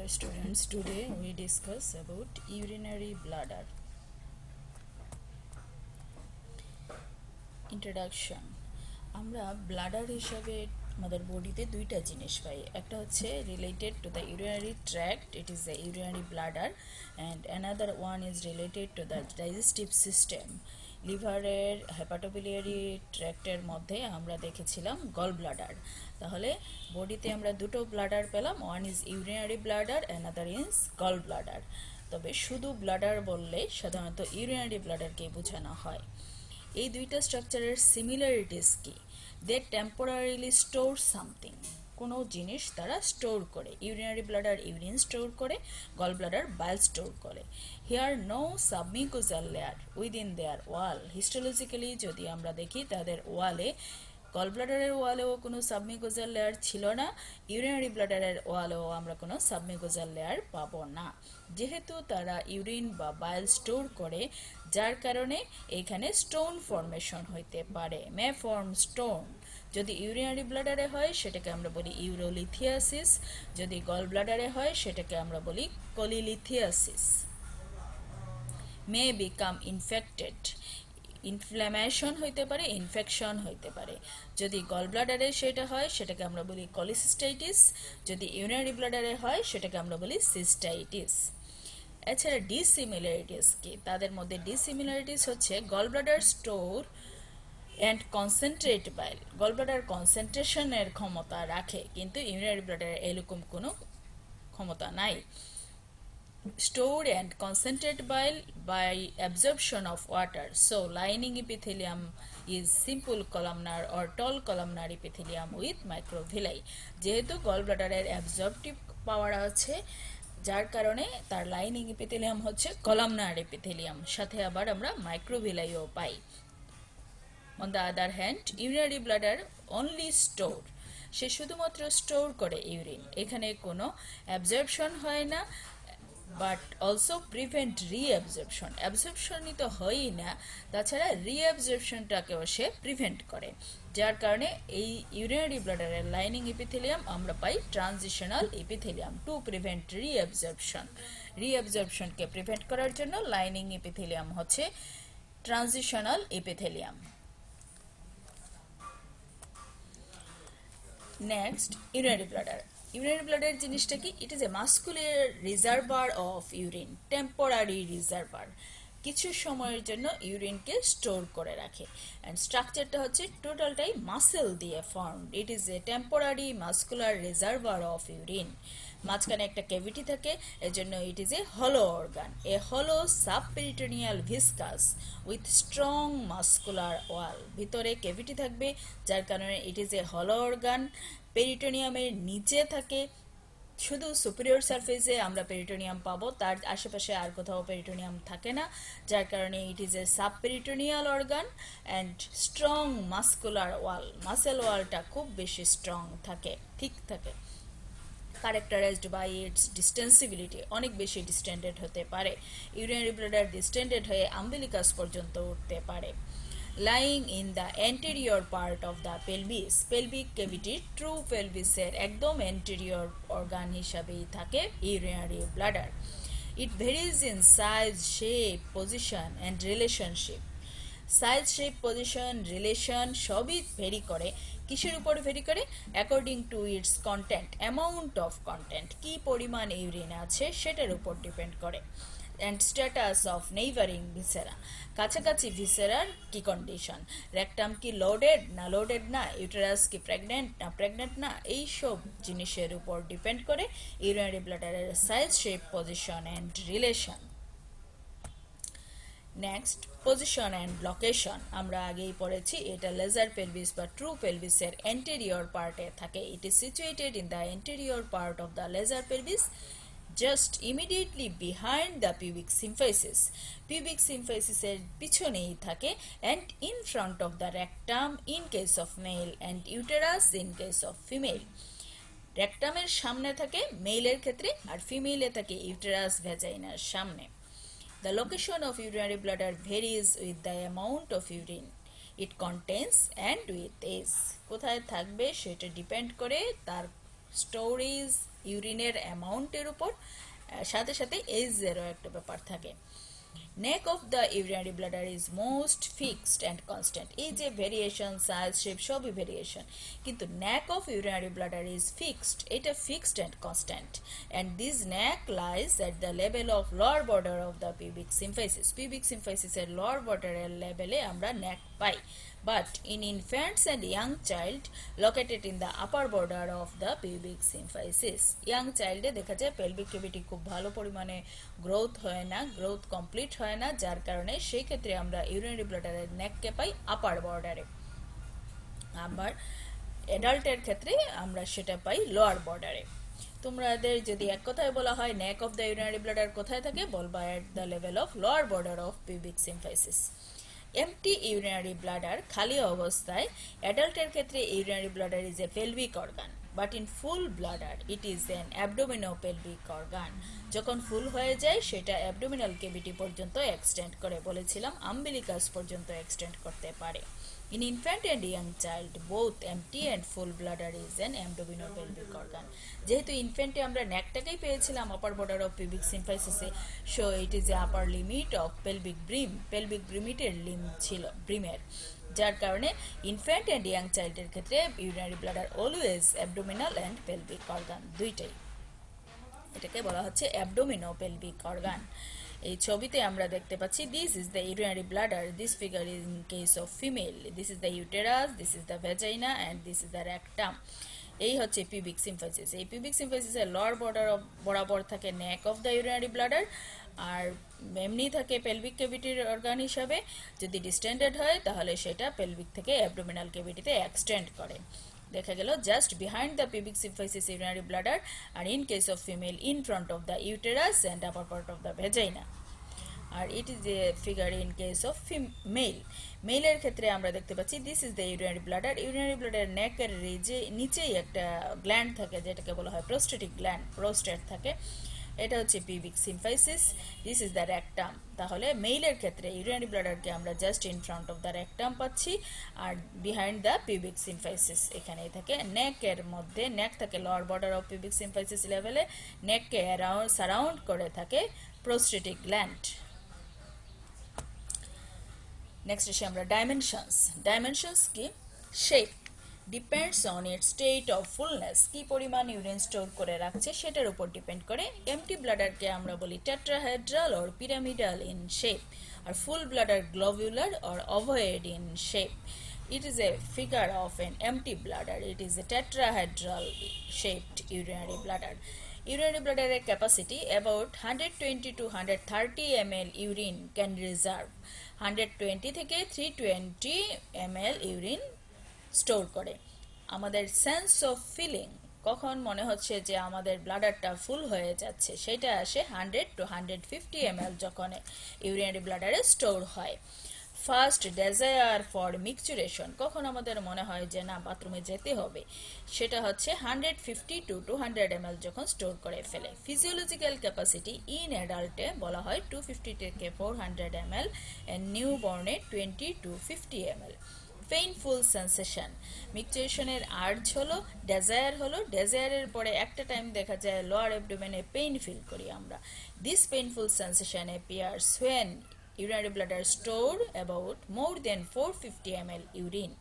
Dear students, today we discuss about urinary bladder. Introduction. আমরা bladder হিসাবে আমাদের বডিতে দুইটা জিনিস পাই, একটা হচ্ছে related to the urinary tract, it is the urinary bladder, and another one is related to the digestive system. লিভারের hepatobiliary ট্র্যাক্টের মধ্যে আমরা দেখেছিলাম গল ব্লাডার। তাহলে বডিতে আমরা দুটো ব্লাডার পেলাম, one is urinary bladder, another is gall bladder. তবে শুধু ব্লাডার বললে সাধারণত ইউরিনারি ব্লাডারকে বোঝানো হয়। এই দুইটা স্ট্রাকচারের সিমিলারিটিস কি? দে টেম্পোরারিলি স্টোর সামথিং, কোনো জিনিস তারা স্টোর করে। ইউরিনারি ব্লাডার ইউরিন স্টোর করে, গল ব্লাডার বাইল স্টোর করে। Here no submucosal layer within their wall. Histologically যদি আমরা দেখি তাদের ওয়ালে, গল ব্লাডারের ওয়ালেও কোনো সাবমিউকোজাল লেয়ার ছিল না, ইউরিনারি ব্লাডারের ওয়ালেও আমরা কোনো সাবমিউকোজাল লেয়ার পাবো না। যেহেতু তারা ইউরিন বা বাইল স্টোর করে, যার কারণে এখানে স্টোন ফর্মেশন হইতে পারে, মে ফর্ম স্টোন। যদি ইউরিনারি ব্লাডারে হয় সেটাকে আমরা বলি ইউরোলিথিয়াসিস, যদি গল ব্লাডারে হয় সেটাকে আমরা বলি কোলিলিথিয়াসিস। মে বিকাম ইনফেক্টেড, ইনফ্ল্যামেশন হইতে পারে, ইনফেকশন হইতে পারে। যদি গল ব্লাডারে সেটা হয় সেটাকে আমরা বলি কলিসিস্টাইটিস, যদি ইউরিনারি ব্লাডারে হয় সেটাকে আমরা বলি সিস্টাইটিস। এছাড়া ডিসিমিলারিটিস কি? তাদের মধ্যে ডিসিমিলারিটিস হচ্ছে gall bladder store and concentrate bile. Gall bladder কনসেন্ট্রেশনের ক্ষমতা রাখে, কিন্তু ইউরিনারি ব্লাডারে এরকম কোনো ক্ষমতা নাই। Stored and concentrate bile by absorption of water. So lining epithelium is simple columnar or tall columnar epithelium with microvilli. যেহেতু গল ব্লাডারের অ্যাবজর্পটিভ পাওয়ার আছে, যার কারণে তার লাইনিং এপিথেলিয়াম হচ্ছে কলামনার এপিথেলিয়াম, সাথে আবার আমরা মাইক্রোভিলাইও পাই। On the other hand urinary bladder only store, সে শুধুমাত্র স্টোর করে ইউরিন, এখানে কোনো অ্যাবজর্পশন হয় না, বাট অলসো প্রিভেন্ট রিঅ্যাবজর্পশন। অ্যাবজর্পশনই তো হয়ই না, তাছাড়া রিঅ্যাবজর্পশনটাকেও সে প্রিভেন্ট করে, যার কারণে এই ইউরিনারি ব্লাডারের লাইনিং এপিথেলিয়াম আমরা পাই transitional epithelium to prevent reabsorption. রিঅ্যাবজর্পশনকে প্রিভেন্ট করার জন্য লাইনিং এপিথেলিয়াম হচ্ছে transitional epithelium. Next, urinary bladder. Urinary bladder জিনিসটা কি? It is a muscular reservoir of urine, temporary reservoir, কিছু সময়ের জন্য ইউরিনকে স্টোর করে রাখে। অ্যান্ড স্ট্রাকচারটা হচ্ছে টোটালটাই মাসেল দিয়ে form. It is A temporary muscular reservoir of urine. মাঝখানে একটা ক্যাভিটি থাকে, এজন্য ইট ইজ এ হলো অর্গান, এ হলো সাবপেরিটোনিয়াল ভিসকাস উইথ স্ট্রং মাস্কুলার ওয়াল। ভিতরে ক্যাভিটি থাকবে, যার কারণে ইট ইজ এ হলো অর্গান। পেরিটোনিয়ামের নিচে থাকে, শুধু সুপিরিয়র সারফেসে আমরা পেরিটোনিয়াম পাবো, তার আশেপাশে আর কোথাও পেরিটোনিয়াম থাকে না, যার কারণে it is a subperitoneal organ and strong muscular wall. Muscle ওয়ালটা খুব বেশি স্ট্রং থাকে, ঠিক থাকে। characterized by its distensibility, অনেক বেশি ডিস্টেন্ডেড হতে পারে। ইউরিনারি ব্লাডার ডিস্টেন্ডেড হয়ে আম্বিলিকাস পর্যন্ত উঠতে পারে। lying in the anterior part of the pelvis, pelvic cavity, true pelvis এর একদম anterior organ হিসাবেই থাকে urinary bladder. It varies in size, shape, position and relationship. Size, shape, position, relation সবই vary করে। কিসের উপর ভেরি করে? According to its content, amount of content, কি পরিমাণ ইউরিন আছে সেটার উপর ডিপেন্ড করে। And status of neighbouring viscera, কাছাকাছি ভিসেরার কি কন্ডিশন, রেকটাম কি লোডেড না লোডেড না, ইউটেরাস কি প্রেগনেন্ট না প্রেগনেন্ট না, এইসব জিনিসের উপর ডিপেন্ড করে ইউরিনারি ব্লাডারের size, shape, position and relation. Next, position and location. আমরা আগেই পড়েছি, এটা লেজার পেলভিস বা ট্রু পেলভিসের এন্টেরিয়র পার্টে থাকে। It is situated in the anterior part of the lesser pelvis, just immediately behind the pubic symphysis. Pubic সিম্ফাইসিসের পিছনেই থাকে, and in front of the rectum in case of male and uterus in case of female. রেকটামের সামনে থাকে মেলের ক্ষেত্রে, আর ফিমেলে থাকে uterus ভ্যাজাইনার সামনে। The location of urinary bladder varies with the amount of urine it contains and with age. কোথায় থাকবে সেটা depend করে তার স্টোরেজ ইউরিনের অ্যামাউন্টের উপর, সাথে সাথে এজেরও একটা ব্যাপার থাকে। neck of the urinary bladder is most fixed and constant. এই যে ভেরিয়েশন, সাইজ, শেপ সবই ভেরিয়েশন, কিন্তু neck of urinary bladder is fixed, এটা fixed and constant, and this neck lies at the level of lower border of the pubic symphysis. pubic symphysis এর lower border এর লেভেলে আমরা neck pi, but in infants and young child located in the upper border of the pubic symphysis. young child এ দেখা যায় pelvic cavity খুব ভালো পরিমাণে growth হয় না, গ্রোথ কমপ্লিট হয় না, যার কারণে সেই ক্ষেত্রে আমরা ইউরিনারি ব্লাডারের নেককে পাই আপার বর্ডারে। আবার অ্যাডাল্টের ক্ষেত্রে আমরা সেটা পাই লোয়ার বর্ডারে। তোমাদের যদি এক কথায় বলা হয় neck of the urinary bladder কোথায় থাকে, বলবা at the level of lower border of pubic symphysis. Empty urinary bladder, খালি অবস্থায় অ্যাডাল্টের ক্ষেত্রে urinary bladder is a pelvic organ, but in full bladder it is an abdominopelvic organ. যখন full হয়ে যায় সেটা অ্যাবডোমিনাল কেভিটি পর্যন্ত এক্সটেন্ড করে, বলেছিলাম আম্বিলিকাস পর্যন্ত এক্সটেন্ড করতে পারে। In infant and young child, both empty and full bladder is an abdominopelvic organ. যেহেতু ইনফ্যান্টে আমরা নেকটাকেই পেয়েছিলাম আপার বর্ডার অফ পিউবিক সিম্ফাইসিসে, so it is a upper limit of pelvic brim, pelvic ব্রিমিটের লিম ছিল ব্রিমের, যার কারণে ইনফ্যান্ট অ্যান্ড ইয়াং চাইল্ডের ক্ষেত্রে urinary bladder always abdominal and pelvic organ, দুইটাই। এটাকে বলা হচ্ছে অ্যাবডোমিনোপেলভিক অর্গান। এই ছবিতে আমরা দেখতে পাচ্ছি this is the urinary bladder, this figure is in case of female, this is the uterus, this is the vagina and this is the rectum. এই হচ্ছে পিউবিক সিম্ফাইসিস। এই পিউবিক সিম্ফাইসিসের লোয়ার বর্ডার বরাবর থাকে neck of the urinary bladder, আর এমনি থাকে pelvic ক্যাভিটির organ হিসাবে। যদি ডিস্টেন্ডেড হয় তাহলে সেটা পেলভিক থেকে অ্যাবডোমিনাল ক্যাভিটিতে এক্সটেন্ড করে। দেখা গেল just behind the pubic symphysis urinary bladder, আর in case of female in front of the uterus and upper part of the vagina. আর it is a figure in case of male. মেলের ক্ষেত্রে আমরা দেখতে পাচ্ছি this is the urinary bladder. Urinary bladder নেকের নিচেই একটা গ্ল্যান্ড থাকে যেটাকে বলা হয় প্রোস্টেটিক গ্ল্যান্ড, প্রোস্টেট থাকে, এটা হচ্ছে pubic symphysis. This is the rectum. তাহলে মেইলের ক্ষেত্রে ইউরিনারি ব্লাডারকে আমরা just in front of the rectum পাচ্ছি, আর বিহাইন্ড দ্য পিউবিক সিম্ফাইসিস এখানেই থাকে। নেকের মধ্যে, নেক থাকে lower border of pubic symphysis লেভেলে, নেককে সারাউন্ড করে থাকে প্রোস্টেটিক গ্ল্যান্ড। নেক্সট আসি আমরা ডাইমেনশনস। ডাইমেনশনস কি? Shape depends on it's state of fullness, কি পরিমাণ ইউরিন স্টোর করে রাখছে সেটার উপর ডিপেন্ড করে। এমটি ব্লাডারকে আমরা বলি tetrahedral or pyramidal in shape, আর full bladder globular or ovoid in shape. It is a figure of an empty bladder. It is a tetrahedral shaped urinary bladder. Urinary bladder capacity about 120 to 130 ml urine can reserve. 120 থেকে 320 ml urine store করে। আমাদের sense of feeling, কখন মনে হচ্ছে যে আমাদের ব্লাডারটা ফুল হয়ে যাচ্ছে, সেটা আসে 100 to 150 ml যখন ইউরিনারি ব্লাডারে স্টোর হয়। ফার্স্ট ডেজায়ার ফর মিক্সচুরেশন, কখন আমাদের মনে হয় যে না বাথরুমে যেতে হবে, সেটা হচ্ছে 150 to 200 ml যখন স্টোর করে ফেলে। ফিজিওলজিক্যাল ক্যাপাসিটি ইন অ্যাডাল্টে বলা হয় 250 থেকে 400 ml এন্ড নিউ বর্নে 20 to 50 ml। পেইনফুল সেন্সেশন, মিক্সচুরেশনের আর্জ হলো, ডেজায়ার হলো, ডেজায়ারের পরে একটা টাইম দেখা যায় লোয়ার অ্যাবডোমেনে পেইন ফিল করি আমরা। This painful sensation appears when urinary bladder store about more than 450 ml urine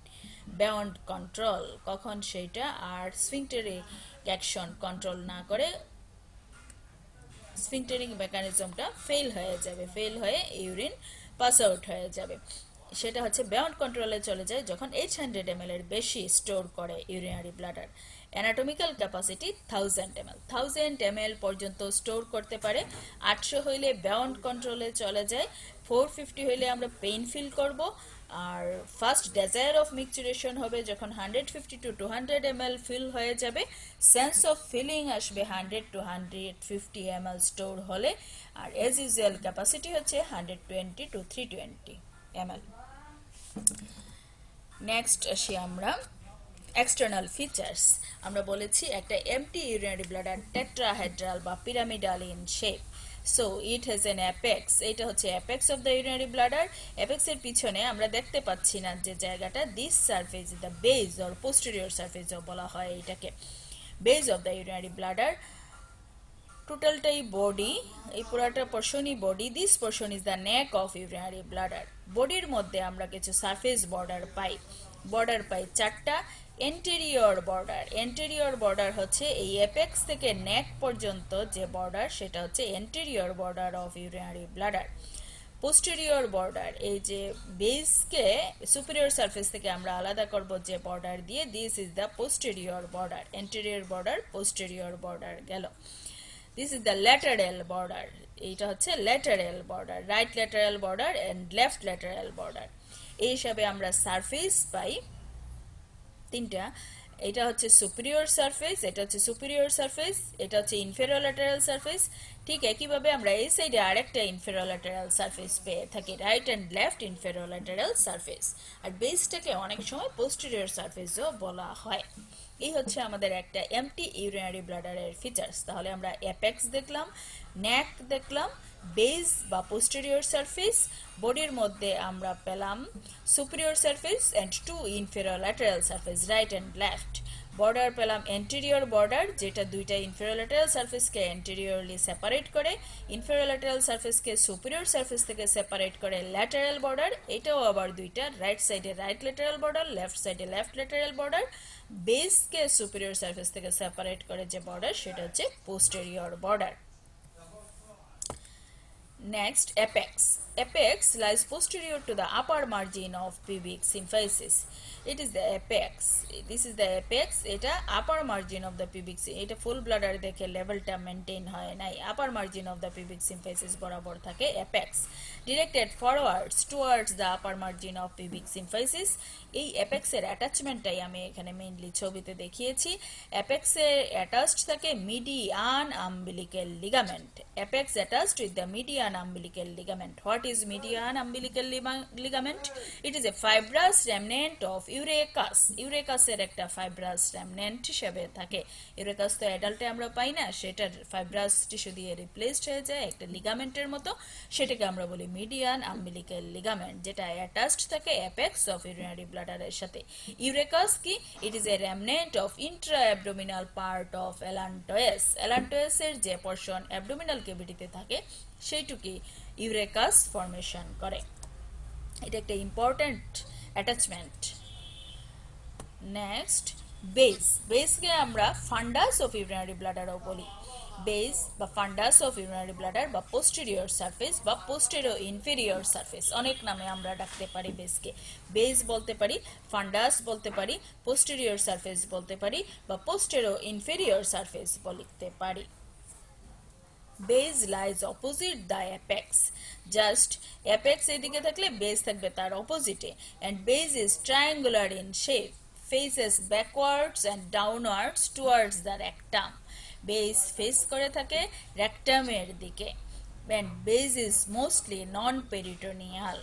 beyond control, কখন সেটা আর স্ফিংক্টারিক অ্যাকশন কন্ট্রোল না করে স্ফিংক্টারিক মেকানিজমটা ফেল হয়ে যাবে, ফেল হয়ে ইউরিন পাস আউট হয়ে যাবে। সেটা হচ্ছে বিয়ন্ড কন্ট্রোলে চলে যায় যখন 800 ml এর বেশি স্টোর করে urinary bladder. Anatomical capacity 1000 ml, 1000 ml পর্যন্ত স্টোর করতে পারে। 800 হইলে বিয়ন্ড কন্ট্রোলে চলে যায়, 450 হইলে আমরা পেইন ফিল করব, আর ফার্স্ট ডেজায়ার অফ মিক্সচুরেশন হবে যখন 150 to 200 ml ফিল হয়ে যাবে। সেন্স অফ ফিলিং আসবে 100 to 150 ml স্টোর হলে, আর এজ ইউজুয়াল ক্যাপাসিটি হচ্ছে 120 to 320 ml। নেক্সট আসি আমরা এক্সটার্নাল ফিচার্স। আমরা বলেছি একটা এমটি ইউরিনারি ব্লাডার টেট্রাহেড্রাল বা pyramidal in shape, so it has an apex. এটা হচ্ছে apex of the urinary bladder. অ্যাপেক্সের পিছনে আমরা দেখতে পাচ্ছি না যে জায়গাটা, this surface the base or posterior surface বলা হয় এটাকে। base of the urinary bladder, টোটালটাই বডি, এই পুরাটা পোর্শনই body. This portion is the neck of urinary bladder. বডির মধ্যে আমরা কিছু সারফেস বর্ডার পাই। বর্ডার পাই চারটা। এন্টেরিয়র বর্ডার, এন্টেরিয়র বর্ডার হচ্ছে এই অ্যাপেক্স থেকে নেক পর্যন্ত যে বর্ডার, সেটা হচ্ছে anterior border of urinary bladder. Posterior border, এই যে বেসকে সুপিরিয়র সারফেস থেকে আমরা আলাদা করব যে বর্ডার দিয়ে, this is the posterior border. Anterior border, posterior border গেল। This is the lateral border, এইটা হচ্ছে lateral border, right lateral border and left lateral border. এই হিসাবে আমরা সারফেস পাই তিনটা। এটা হচ্ছে সুপিরিয়র সারফেস, এটা হচ্ছে সুপিরিয়র সারফেস, এটা হচ্ছে ইনফেরিয়র ল্যাটারাল সারফেস। ঠিক একইভাবে আমরা এই সাইডে আরেকটা ইনফেরিয়র ল্যাটারাল সারফেস পেয়ে থাকি, right and left inferior lateral surface. আর বেসটাকে অনেক সময় পোস্টেরিয়র সারফেসও বলা হয়। এই হচ্ছে আমাদের একটা এমটি ইউরিনারি ব্লাডারের ফিচার্স। তাহলে আমরা অ্যাপেক্স দেখলাম, নেক দেখলাম, বেস বা পোস্টেরিয়র সারফেস, বডির মধ্যে আমরা পেলাম superior surface and two inferior lateral surface, right and left. Border পেলাম এন্টেরিয়র বর্ডার, যেটা দুইটা ইনফেরিয়র ল্যাটারাল সারফেসকে এন্টেরিয়রলি সেপারেট করে, ইনফেরিয়র ল্যাটারাল সারফেসকে সুপিরিয়র সারফেস থেকে সেপারেট করে ল্যাটারাল বর্ডার। এটাও আবার দুইটা, রাইট সাইডে রাইট ল্যাটারাল বর্ডার, লেফট সাইডে লেফট ল্যাটারাল বর্ডার। বেসকে সুপিরিয়র সারফেস থেকে সেপারেট করে যে বর্ডার, সেটা হচ্ছে posterior border. Next, apex. Apex lies posterior to the upper margin of pubic symphysis. It is the apex. This is the apex. এটা upper margin of the pubic symphysis. এটা full bladder দেখে লেভেলটা maintain হয় নাই। upper margin of the pubic symphysis বরাবর থাকে apex. Directed forwards towards the upper margin of pubic symphysis. এই apex এর অ্যাটাচমেন্টটাই আমি এখানে মেইনলি ছবিতে দেখিয়েছি। apex এর অ্যাটাচড থাকে median umbilical ligament. Apex attached with the median umbilical ligament. What is median umbilical ligament? It is a fibrous remnant of urachus. Urachus এর একটা fibrous remnant হিসেবে থাকে। urachus তো অ্যাডাল্টে আমরা পাই না, সেটা fibrous টিস্যু দিয়ে রিপ্লেসড হয়ে যায় একটা লিগামেন্টের মতো, সেটাকে আমরা বলি median umbilical ligament, যেটা অ্যাটাচড থাকে apex of urinary bladder এর সাথে। urachus কি? It is a remnant of intra-abdominal part of allantois. allantois এর যে পোরশন অ্যাবডোমিনাল ক্যাভিটিতে থাকে, সেইটুকুই ইউরেকাস ফর্মেশন করে। এটা একটা ইম্পর্টেন্ট অ্যাটাচমেন্ট। Next, base. বেসকে আমরা ফান্ডাস অফ ইউরিনারি ব্লাডারও বলি। বেস বা ফান্ডাস অফ ইউরিনারি ব্লাডার বা পোস্টেরিয়র সারফেস বা পোস্টেরো ইনফেরিয়র সারফেস, অনেক নামে আমরা ডাকতে পারি বেসকে। বেস বলতে পারি, ফান্ডাস বলতে পারি, পোস্টেরিয়র সারফেস বলতে পারি, বা পোস্টেরো ইনফেরিয়র সারফেস বলতে পারি। Base lies opposite the apex. Just apex এদিকে থাকলে base থাকবে তার opposite, and base is triangular in shape, faces backwards and downwards towards the rectum. Base face করে থাকে rectum এর দিকে, and base is mostly non-peritoneal.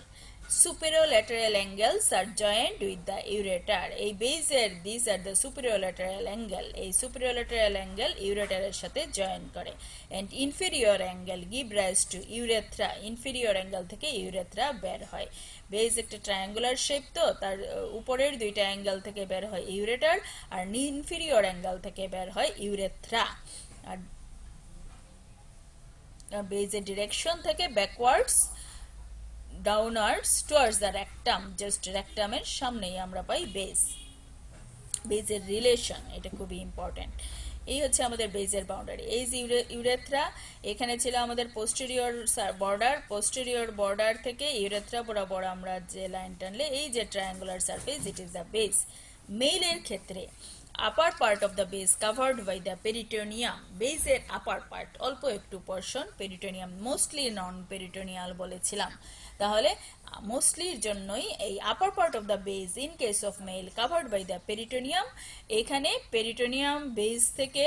Superolateral angles are joined with the ureter. এই বেসের these are the superolateral angle. এই superolateral angle ureter এর সাথে join করে, and inferior angle give rise to urethra. inferior angle থেকে urethra বের হয়। Base একটা ট্রায়াঙ্গুলার শেপ, তো তার উপরের দুইটা অ্যাঙ্গেল থেকে বের হয় ইউরেটার, আর ইনফেরিয়র অ্যাঙ্গেল থেকে বের হয় ইউরেথ্রা। আর বেসের ডিরেকশন থেকে backwards downwards towards the rectum, just রেকটামের সামনেই আমরা পাই বেস। বেসের রিলেশন, এটা খুবই ইম্পর্টেন্ট। এই হচ্ছে আমাদের বেসের বাউন্ডারি। এই যে ইউরেথ্রা, এখানে ছিল আমাদের পোস্টেরিয়র বর্ডার। পোস্টেরিয়র বর্ডার থেকে ইউরেথ্রা বরাবর আমরা যে লাইন টানলে এই যে triangular surface, it is the base. মেইলের ক্ষেত্রে upper part of the base covered by the peritoneum. base এর upper part অল্প একটু portion peritoneum, mostly non peritoneal বলেছিলাম। তাহলে মোস্টলির জন্যই এই upper part of the base in case of male covered by the peritoneum, এখানে peritoneum base থেকে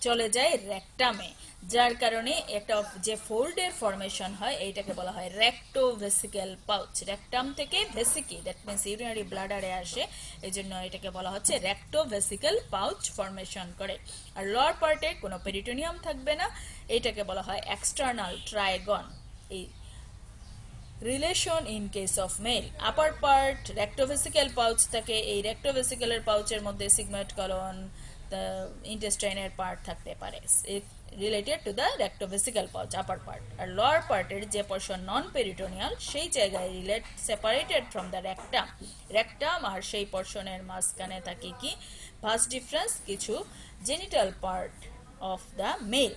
চলে যায় রেকটামে, যার কারণে একটা যে ফোল্ডের ফরমেশন হয়, এইটাকে বলা হয় রেক্টোভেসিক্যাল পাউচ। রেকটাম থেকে ভেসিকি, দ্যাট মিন্স ইউরিনারি ব্লাডারে আসে, এই জন্য এটাকে বলা হচ্ছে রেক্টোভেসিক্যাল পাউচ ফরমেশন করে। আর লোয়ার পার্টে কোনো পেরিটোনিয়াম থাকবে না, এইটাকে বলা হয় এক্সটার্নাল ট্রাইগন। এই relation in case of male, upper part rectovesical pouch থাকে, এই রেক্টোভেসিক্যালের পাউচের মধ্যে সিগময়েড কলন ইন্টেস্টাইনের পার্ট থাকতে পারে related to the rectovesical pouch upper part. আর লোয়ার পার্টের যে পোর্শন নন পেরিটোনিয়াল সেই জায়গায় সেপারেটেড ফ্রম দ্য রেক্টাম আর সেই পোর্শনের মাঝখানে থাকে কি ভাস ডিফারেন্স কিছু genital part of the male.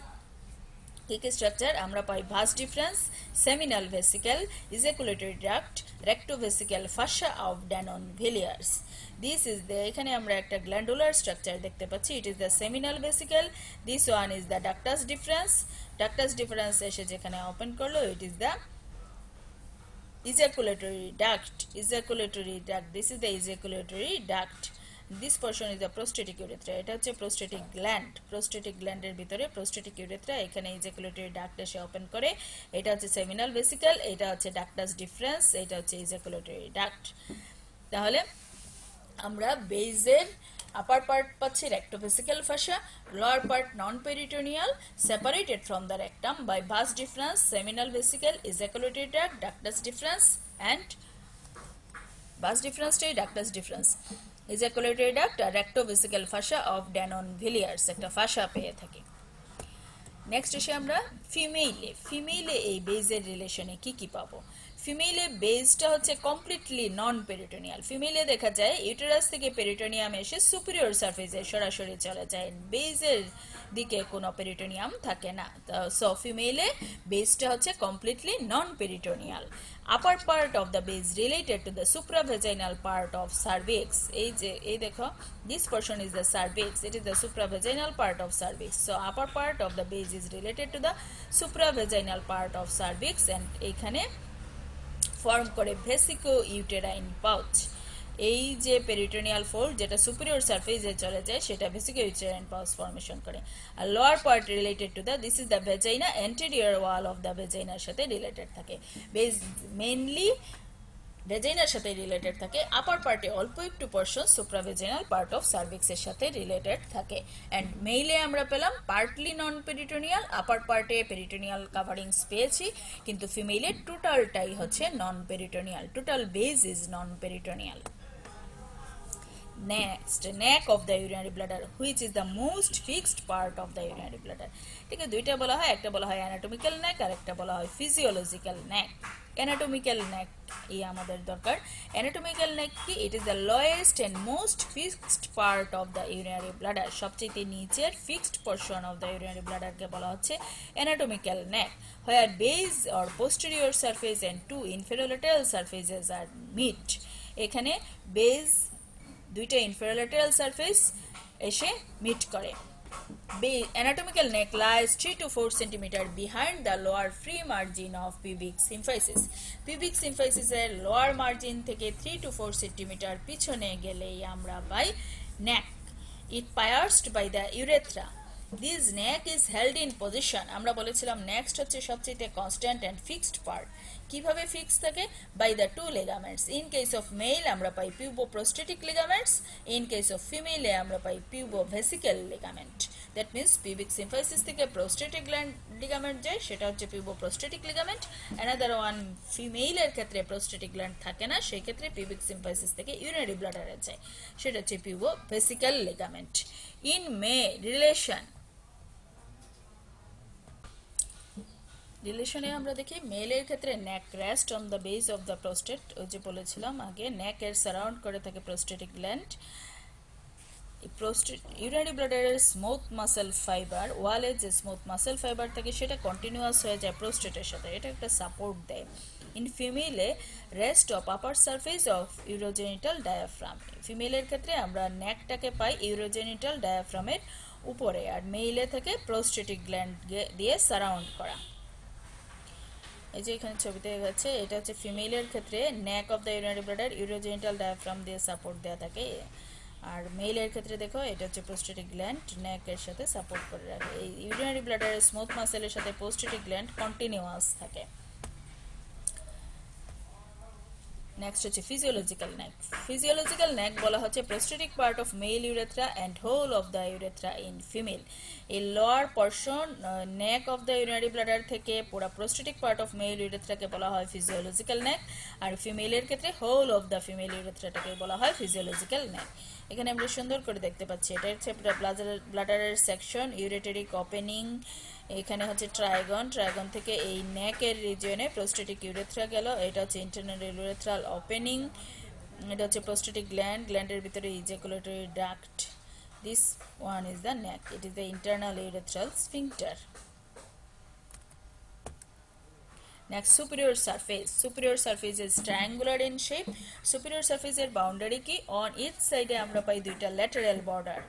কি স্ট্রাকচার আমরা পাই vas deferens, seminal vesicle, ejaculatory duct, rectovesical fascia of Denonvilliers. This is the এখানে আমরা একটা গ্ল্যান্ডুলার স্ট্রাকচার দেখতে পাচ্ছি। It is the seminal vesicle, this one is the ductus difference. Ductus difference এসে যেখানে ওপেন করলো ইট is the ejaculatory duct. This is the ejaculatory duct. This portion is the prostatic urethra. এটা হচ্ছে prostatic gland. Prostatic gland এর ভিতরে prostatic urethra, এখানে ejaculatory duct এসে open করে। এটা হচ্ছে seminal vesicle, এটা হচ্ছে ductus deferens, এটা হচ্ছে ejaculatory duct। তাহলে আমরা বেজের আপার পার্ট পাচ্ছি rectovesical fascia, lower part non peritoneal, separated from the rectum by vas deferens, seminal vesicle, ejaculatory duct, ductus deferens and vas ডিফারেন্সটাই ডাক্টাস ডিফারেন্স, ইজাকুলেটরি ডাক্ট আর rectovesical fascia of Denonvilliers, একটা fascia পেয়ে থাকি। Next এসে আমরা ফিমেইলে এই বেজের রিলেশনে কি পাবো। ফিমেইলে বেজটা হচ্ছে কমপ্লিটলি নন পেরিটোনিয়াল। ফিমেইলে দেখা যায় ইউটেরাস থেকে পেরিটোনিয়াম এসে সুপিরিয়র সারফেসে সরাসরি চলে যায়, বেজের দিকে কোনো পেরিটোনিয়াম থাকে না। সো ফিমেইলে বেজটা হচ্ছে completely non peritoneal. Upper part of the base related to the supravaginal part of cervix. এই দেখো, this portion is the cervix, it is the supravaginal part of cervix. So upper part of the base is related to the supravaginal part of cervix and এখানে form করে ভেসিকো uterine pouch. এই যে peritoneal fold যেটা superior সারফেসে চলে যায় সেটা ভেসিকো uterine pouch formation করে। আর lower part related to the this is the vagina, anterior wall of the ভেজাইনার সাথে রিলেটেড থাকে। বেজ মেইনলি ভেজাইনার সাথে রিলেটেড থাকে, আপার পার্টে অল্প একটু পোর্শন সুপ্রাভেজাইনাল পার্ট অফ সার্ভিক্সের সাথে রিলেটেড থাকে। অ্যান্ড মেইলে আমরা পেলাম পার্টলি নন পেরিটোনিয়াল, আপার পার্টে পেরিটোনিয়াল কাভারিংস পেয়েছি, কিন্তু ফিমেইলে টোটালটাই হচ্ছে non peritoneal, total base is non peritoneal. Next, neck of the urinary bladder, which is the most fixed part of the urinary bladder. ঠিক আছে, দুইটা বলা হয়, একটা বলা হয় anatomical neck আর একটা বলা হয় physiological neck. Anatomical neck এই আমাদের দরকার। Anatomical neck কি? It is the lowest and most fixed part of the urinary bladder. সবচেয়ে নিচের fixed portion of the urinary bladder কে বলা হচ্ছে anatomical neck, where base or posterior surface and two inferior surfaces are meet. এখানে base দুইটা inferior surface এসে meet করে। anatomical neck lies 3 to 4 cm behind the lower free margin of pubic symphysis. pubic symphysis এর lower margin থেকে 3 to 4 cm পিছনে গেলেই আমরা পাই neck. It pierced by the urethra. This neck is held in position. আমরা বলেছিলাম next হচ্ছে সবচেয়ে constant and fixed part. কিভাবে ফিক্স থাকে? by the two ligaments. in case of male আমরা পাই puboprostatic ligaments, in case of female আমরা পাই pubovesical ligament. that means pubic symphysis থেকে prostatic gland ligament যায়, সেটা হচ্ছে puboprostatic ligament. another one female এর ক্ষেত্রে prostatic gland থাকে না, সেই ক্ষেত্রে pubic symphysis থেকে urinary bladder এ যায়, সেটা হচ্ছে pubovesical ligament. in male রিলেশনে আমরা দেখি মেলের ক্ষেত্রে neck rest on the base of the prostate, ওই যে বলেছিলাম আগে নেক এর সারাউন্ড করে থাকে প্রোস্টেটিক গ্ল্যান্ড। ইউরিনারি ব্লাডারের স্মুথ মাসেল ফাইবার, ওয়ালে যে স্মুথ মাসেল ফাইবার থাকে সেটা কন্টিনিউয়াস হয়ে যায় প্রোস্টেটের সাথে, এটা একটা সাপোর্ট দেয়। ইন ফিমেলে rest of upper surface of urogenital diaphragm. ফিমেলের ক্ষেত্রে আমরা নেকটাকে পাই ইউরোজেনিটাল ডায়াফ্রামের উপরে, আর মেইলে থেকে প্রোস্টেটিক গ্ল্যান্ড দিয়ে সারাউন্ড করা। এই যে এখানে ছবিতে গেছে, এটা হচ্ছে ফিমেলের ক্ষেত্রে নেক of the urinary bladder urogenital diaphragm দিয়ে সাপোর্ট দেওয়া থাকে, আর মেলের ক্ষেত্রে দেখো এটা হচ্ছে প্রোস্টেটিক গ্ল্যান্ড নেকের সাথে সাপোর্ট করে রাখে। এই ইউরিনারি ব্লাডারের স্মুথ মাসেলের সাথে প্রোস্টেটিক গ্ল্যান্ড কন্টিনিউয়াস থাকে। নেক্সট হচ্ছে ফিজিওলজিক্যাল নেক। ফিজিওলজিক্যাল নেক বলা হচ্ছে prostatic part of male urethra and whole of the urethra in female. এই lower portion neck of the urinary bladder থেকে পুরো প্রোস্টেটিক পার্ট অফ মেল ইউরেথ্রাকে বলা হয় ফিজিওলজিক্যাল নেক, আর ফিমেলের ক্ষেত্রে হোল অফ দ্য ফিমেল ইউরেথ্রাটাকে বলা হয় ফিজিওলজিক্যাল নেক। এখানে আমরা সুন্দর করে দেখতে পাচ্ছি এটা হচ্ছে ব্লাডারের সেকশন, ইউরেটেরিক ওপেনিং, এখানে হচ্ছে ট্রাইগন, ট্রাইগন থেকে এই নেকের রিজিয়নে প্রোস্টেটিক ইউরেথ্রা গেল, এটা হচ্ছে ইন্টারনাল ইউরেথ্রাল ওপেনিং, এটা হচ্ছে প্রোস্টেটিক গ্ল্যান্ড, গ্ল্যান্ডের ভিতরে ejaculatory duct, this one is the neck, it is the internal urethral sphincter. Next, superior surface. Superior surface is triangular in shape. Superior surface এর boundary কি on each side এ আমরা পাই দুইটা lateral border।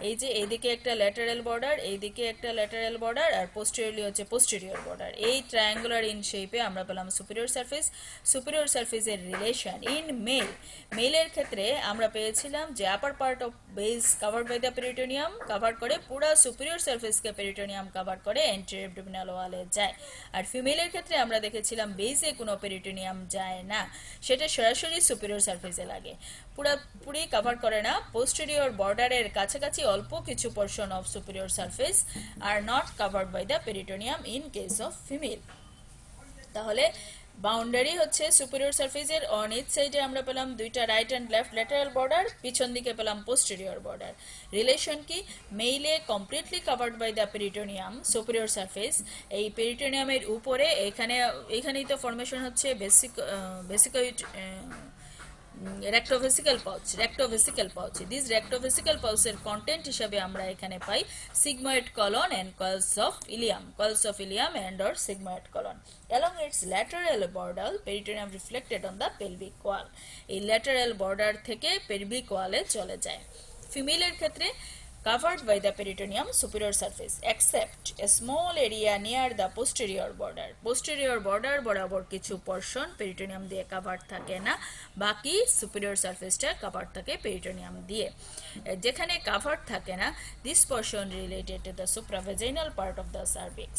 এই যে এইদিকে একটা lateral border, এইদিকে একটা lateral border, আর posteriorly হচ্ছে posterior border। এই triangular in shape এ আমরা পেলাম superior surface। Superior surface এর relation in male, male এর ক্ষেত্রে আমরা পেয়েছিলাম যে upper part of base covered by the peritoneum cover করে পুরো superior surface কে peritoneum cover করে anterior abdominal wall এ যায়, আর ফিমেলের ক্ষেত্রে আমরা দেখেছিলাম বেসে কোনো পেরিটোনিয়াম যায় না, সেটা সরাসরি সুপিরিয়র সারফেসে লাগে, পুরোপুরি কভার করে না, পোস্টেরিয়র বর্ডারের কাছাকাছি অল্প কিছু portion of superior surface are not covered by the peritoneum in case of female. তাহলে বাউন্ডারি হচ্ছে সুপিরিয়র সারফেসের অন ইচ সাইডে আমরা পেলাম দুইটা right and left lateral border, পিছন দিকে পেলাম পোস্টেরিয়র বর্ডার। রিলেশন কি, মেইলে completely covered by the peritoneum superior surface, এই পেরিটোনিয়ামের উপরে এখানেই তো ফর্মেশন হচ্ছে বেসিকয়েড rectovesical pouch, this rectovesical pouch এর কন্টেন্ট হিসেবে আমরা এখানে পাই sigmoid colon and coils of ileum and or sigmoid colon. Along its lateral border, peritoneum reflected on the pelvic wall. এই lateral border থেকে pelvic wall এ চলে যায়। ফিমেলের ক্ষেত্রে covered by the peritoneum superior surface except a small area near the posterior border বরাবর কিছু portion peritoneum দিয়ে cover থাকে না, বাকি superior surfaceটা কভার থাকে পেরিটোনিয়াম দিয়ে। যেখানে কভার থাকে না, this portion related to the supravaginal part of the cervix,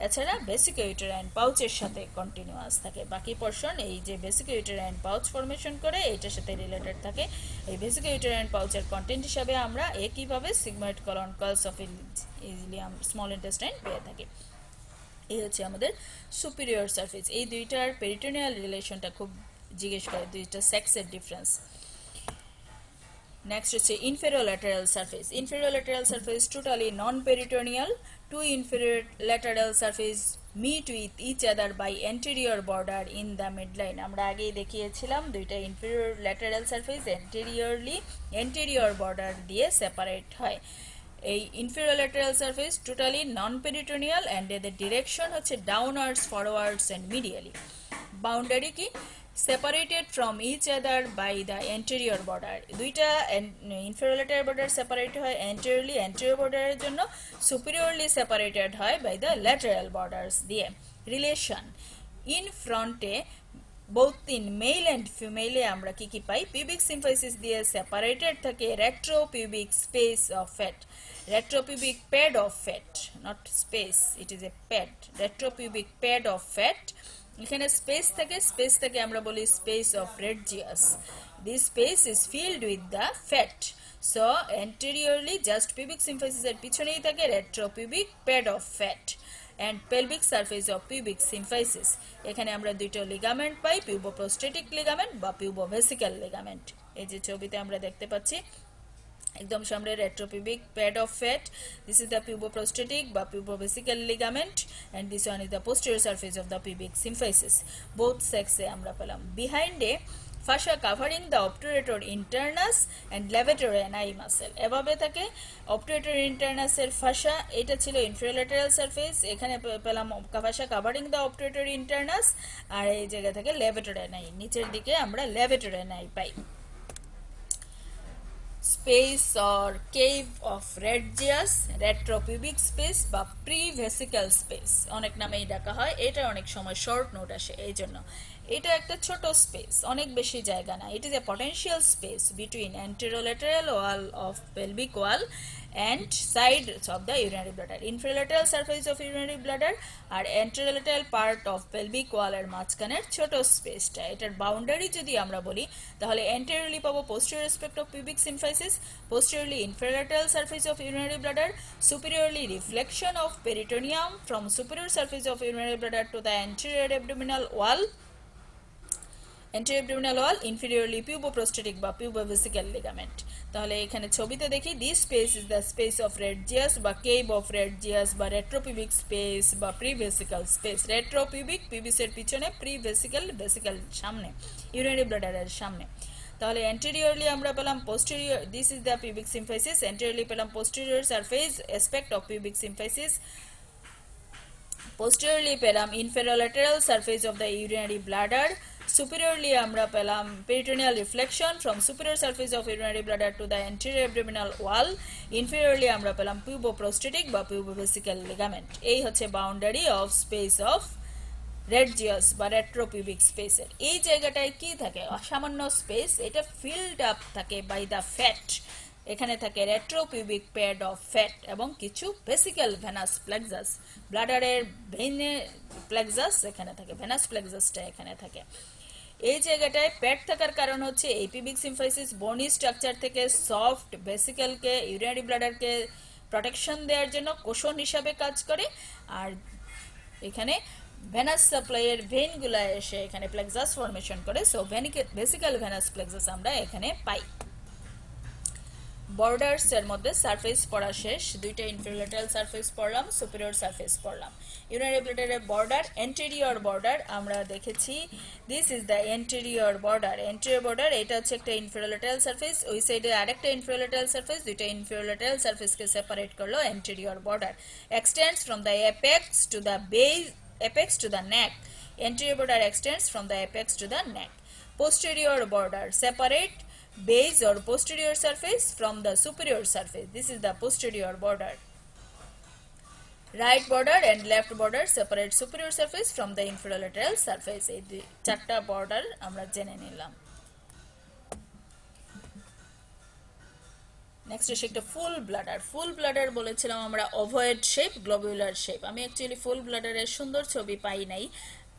এছাড়া vesico-uterine pouch-এর সাথে কন্টিনিউয়াস থাকে, বাকি পোরশন এই যে vesico-uterine pouch ফরমেশন করে এটার সাথে রিলেটেড থাকে। এই vesico-uterine pouch-এর কন্টেন্ট হিসাবে আমরা একইভাবে sigmoid colon, coils of ileum, small intestine পেয়ে থাকি। এই হচ্ছে আমাদের সুপিরিয়র সারফেস। এই দুইটার পেরিটোনিয়াল রিলেশনটা খুব জিজ্ঞেস করে, দুইটা সেক্সের ডিফারেন্স। নেক্সট হচ্ছে inferior lateral surface. Inferior lateral surface totally non-peritoneal. Two inferior lateral surface meet with each other by anterior border in the midline. আমরা আগেই দেখিয়েছিলাম দুইটা inferior lateral surface anterior border দিয়ে সেপারেট হয়। এই inferior lateral surface totally non-peritoneal and এদের direction হচ্ছে downwards, forwards and medially. Boundary কি, separated from each other by the anterior border. দুইটা inferior lateral border separate হয় anteriorly, anterior border এর জন্য superiorly separated হয় by the lateral borders দিয়ে। Relation in front A both in male and female এ আমরা কি পাই, pubic symphysis দিয়ে separated থাকে retropubic space of fat, retropubic pad of fat, not space, it is a pad, retropubic pad of fat। এখানে space থেকে আমরা বলি space of Retzius, this space is filled with the fat, so anteriorly just pubic symphysis এর পিছনেই থাকে retropubic pad of fat and pelvic surface of pubic symphysis. এখানে আমরা দুইটা লিগামেন্ট পাই, পিউবোপ্রোস্টেটিক লিগামেন্ট বা পিউবোভেসিক্যাল লিগামেন্ট। এই যে ছবিতে আমরা দেখতে পাচ্ছি একদম সামনে retropubic pad of fat, this is the puboprostatic বা pubovesical ligament and this one is the posterior surface of the pubic symphysis. Both sex এ আমরা পেলাম। Behind a fascia covering the obturator internus and levator ani muscle, এভাবে থাকে obturator internus এর fascia, এটা ছিল inferior lateral surface, এখানে পেলাম fascia covering the obturator internus, আর এই জায়গা থেকে levator ani, নিচের দিকে আমরা levator ani pi. Space or cave of Regius, retropubic space বা প্রিভেসিক্যাল স্পেস অনেক নামেই ডাকা হয়, এটা অনেক সময় শর্ট নোট আসে এই জন্য। এটা একটা ছোট স্পেস, অনেক বেশি জায়গা না। ইট is A potential space between anterolateral wall of pelvic wall and sides of the urinary bladder. Infralateral surface of urinary bladder আর anterolateral part of pelvic wall এর মাঝখানের ছোট স্পেসটা, এটার বাউন্ডারি যদি আমরা বলি তাহলে anteriorly পাবো posterior aspect of pubic symphysis, posteriorly infralateral surface of urinary bladder, superiorly reflection of peritoneum from superior surface of urinary bladder to the anterior abdominal wall, anterior abdominal wall, inferiorly puboprostatic বা pubovesical ligament। তাহলে এখানে ছবিতে দেখি this space is the space of Regius বা cave of Regius বা retropubic space বা prevesical space। retropubic pubis এর পিছনে, prevesical vesical সামনে, urinary bladder এর সামনে। তাহলে anteriorly আমরা পেলাম posterior, this is the pubic symphysis, anteriorly পেলাম posterior surface aspect of pubic symphysis, posteriorly পেলাম inferolateral surface of the urinary bladder, superiorly আমরা পেলাম peritoneal reflection from superior surface of urinary bladder to the anterior abdominal wall, inferiorly আমরা পেলাম puboprostatic বা pubovesical ligament। এই হচ্ছে boundary of space of Regius বা retropubic space এর। এই জায়গাটায় কি থাকে, সামান্য স্পেস, এটা ফিল্ড আপ থাকে বাই দ্য ফ্যাট। এখানে থাকে রেট্রোপিউবিক প্যাড অফ ফ্যাট এবং কিছু ভেসিক্যাল ভেনাস প্লেক্সাস, ব্লাডারের ভেনে প্লেক্সাস এখানে থাকে, ভেনাস প্লেক্সাসটা এখানে থাকে। এই জায়গাটায় প্যাড থাকার কারণ হচ্ছে এই পিউবিক সিম্ফাইসিস বনি স্ট্রাকচার থেকে সফট ভেসিক্যালকে, ইউরিনারি ব্লাডারকে প্রোটেকশন দেওয়ার জন্য কোষণ হিসাবে কাজ করে। আর এখানে ভেনাস সাপ্লাইয়ের ভেনগুলো এসে এখানে প্লেক্সাস ফর্মেশন করে, সো ভেসিক্যাল ভেনাস প্লেক্সাস আমরা এখানে পাই। বর্ডার্স এর মধ্যে সারফেস পড়া শেষ, দুইটা ইনফেরিয়র সারফেস পড়লাম, সুপিরিয়র সারফেস পড়লাম। ইউরিনারি ব্লাডারের বর্ডার, এন্টেরিয়র বর্ডার আমরা দেখেছি, this is the anterior border. Anterior border এটা হচ্ছে একটা ইনফেরিয়র সারফেস, ওই সাইডে আরেকটা ইনফেরিয়র সারফেস, দুইটা ইনফেরিয়র সারফেসকে সেপারেট করলো anterior border. Extends from the apex to the base, apex to the neck. Anterior border extends from the apex to the neck. Posterior border separate base or posterior surface from the superior surface. This is the posterior border. Right border and left border separate superior surface from the infralateral surface. এই চারটা border আমরা জেনে নিলাম। Next এসে একটা ফুল bladder. ফুল bladder বলেছিলাম আমরা ওভয়েড shape, globular shape. আমি অ্যাকচুয়ালি ফুল ব্লাডারের সুন্দর ছবি পাই নাই।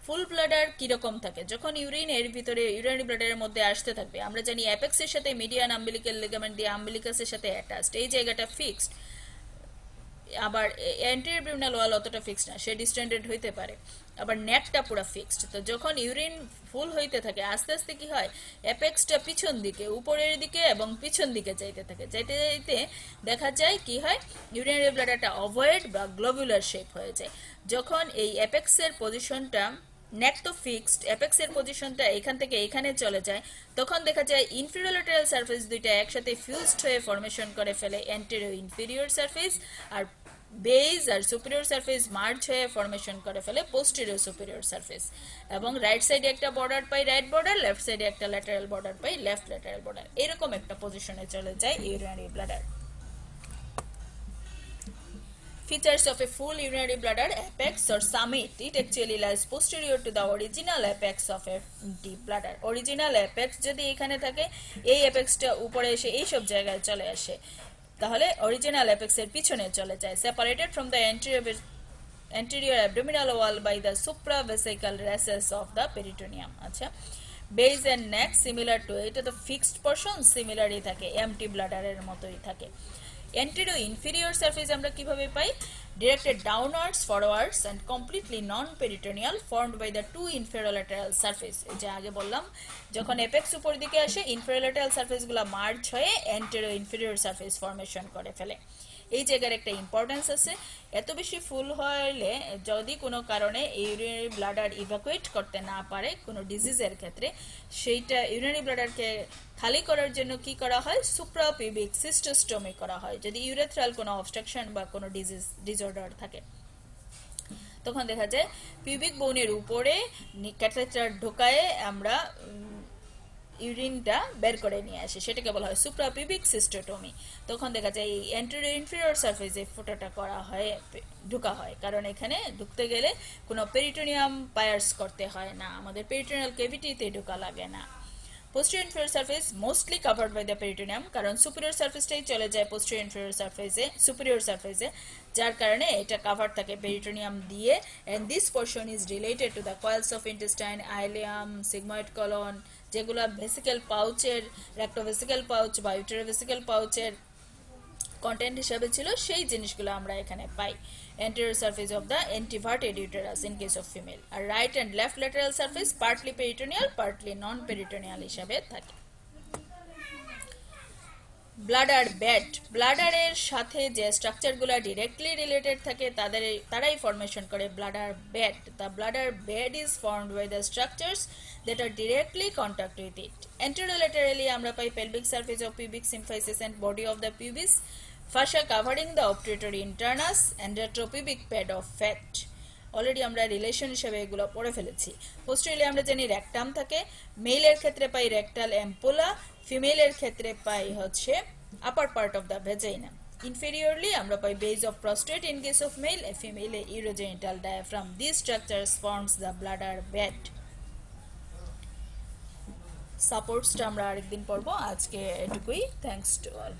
ফুল ব্লাডার কিরকম থাকে, যখন ইউরিন এর ভিতরে ইউরিনারি ব্লাডারের মধ্যে আসতে থাকবে, আমরা জানি অ্যাপেক্সের সাথে মিডিয়ান আম্বিলিক্যাল লিগামেন্ট দিয়ে আম্বিলিকাসের সাথে অ্যাটাচড, এই জায়গাটা ফিক্সড। আবার অ্যান্টেরিয়র অ্যাবডোমিনাল ওয়াল অতটা ফিক্সড না, সে ডিস্টেন্ডেড হইতে পারে। আবার নেকটা পুরো ফিক্সড। তো যখন ইউরিন ফুল হইতে থাকে আস্তে আস্তে কি হয়, অ্যাপেক্সটা পিছন দিকে, উপরের দিকে এবং পিছন দিকে যাইতে থাকে, যাইতে যাইতে দেখা যায় কি হয়, ইউরিনারি ব্লাডারটা ওভয়েড বা গ্লোবুলার শেপ হয়ে যায়। যখন এই অ্যাপেক্সের পজিশনটা, নেক তো ফিক্সড, অ্যাপেক্সের পজিশনটা এখান থেকে এখানে চলে যায়, তখন দেখা যায় ইনফেরিয়র ল্যাটারাল সারফেস দুইটা একসাথে ফিউজড হয়ে ফরমেশন করে ফেলে অ্যান্টেরিয়র ইনফেরিয়র সারফেস, আর বেস আর সুপিরিয়র সারফেস মার্জ হয়ে ফরমেশন করে ফেলে পোস্টেরিয়র সুপিরিয়র সারফেস। এবং রাইট সাইডে একটা বর্ডার পাই, রাইট বর্ডার, লেফট সাইডে একটা ল্যাটারাল বর্ডার পাই, লেফট ল্যাটারাল বর্ডার। এরকম একটা পজিশনে চলে যায় urinary bladder. Features of a full urinary bladder: apex or summit. It actually lies posterior to the original apex of a empty bladder. Original apex যদি এখানে থাকে, এই অ্যাপেক্সটা উপরে এসে এই সব জায়গায় চলে আসে, তাহলে অরিজিনাল অ্যাপেক্সের পিছনে চলে যায়। Separated from the anterior abdominal wall by the supravesical recess of the peritoneum. আচ্ছা, base and neck similar to, এটা তো ফিক্সড পোরশন, সিমিলারই থাকে, এমটি ব্লাডারের মতোই থাকে। Anterior inferior surface আমরা কিভাবে পাই? Directed downwards, forwards and completely non-peritoneal, formed by the two inferolateral surface. এই যে আগে বললাম, যখন অ্যাপেক্স উপর দিকে আসে, ইনফেরোলাটেরাল সারফেসগুলো মার্জ হয়ে anterior inferior surface ফরমেশন করে ফেলে। এই জায়গার একটা ইম্পর্টেন্স আছে, এত বেশি ফুল হলে যদি কোনো কারণে ইউরিনারি ব্লাডার ইভাকুয়েট করতে না পারে কোনো ডিজিজের ক্ষেত্রে, সেইটা ইউরিনারি ব্লাডারকে খালি করার জন্য কি করা হয়, সুপ্রাপিউবিক সিস্টোস্টমি করা হয়। যদি ইউরেথ্রাল কোনো অবস্ট্রাকশন বা কোনো ডিসঅর্ডার থাকে, তখন দেখা যায় পিউবিক বোনের উপরে ক্যাথেটার ঢোকায়ে আমরা ইউরিনটা বের করে নিয়ে আসে, সেটাকে বলা হয় সুপ্রাপিউবিক সিস্টোটমি। তখন দেখা যায় এই অ্যান্টেরিয়র ইনফেরিয়র সারফেসে ফোঁটাটা করা হয়, ঢোকা হয়, কারণ এখানে ঢুকতে গেলে কোনো পেরিটোনিয়াম পায়ার্স করতে হয় না, আমাদের পেরিটোনিয়াল ক্যাভিটিতে ঢোকা লাগে না। Posterior inferior surface mostly covered by the peritoneum, কারণ superior surfaceটাই চলে যায় posterior inferior surface superior surface, যার কারণে এটা কভার থাকে পেরিটোনিয়াম দিয়ে। and this portion is related to the coils of intestine, ileum, sigmoid colon, যেগুলো ভেসিক্যাল পাউচের, রেক্টোভেসিক্যাল পাউচ বা ইউটেরোভেসিক্যাল পাউচের কন্টেন্ট হিসাবে ছিল, সেই জিনিসগুলো আমরা এখানে পাই। anterior surface of the anteverted uterus in case of female, R right and left lateral surface partly peritoneal partly non peritoneal হিসাবে থাকে। ব্লাডার বেড, ব্লাডারের সাথে যে স্ট্রাকচারগুলো ডিরেক্টলি রিলেটেড থাকে তারাই ফরমেশন করে bladder bed. The bladder bed is formed by the structures that are directly contact with it. Anterolaterally আমরা পাই pelvic surface of pubic symphysis and body of the pubis, fascia covering the obturator internus and retropubic pad of fat. Already আমরা relation হিসেবে এগুলো পড়ে ফেলেছি। Posteriorly আমরা জানি rectum থাকে, মেইলের ক্ষেত্রে পাই রেকটাল অ্যাম্পুলা, ফিমেলের ক্ষেত্রে পাই হচ্ছে upper part of the vagina. Inferiorly আমরা পাই base of prostate in case of male, এ ফিমেলে urogenital diaphragm. This structures forms the bladder bed. সাপোর্টসটা আমরা আরেকদিন পড়বো, আজকে এটুকুই। Thanks to all.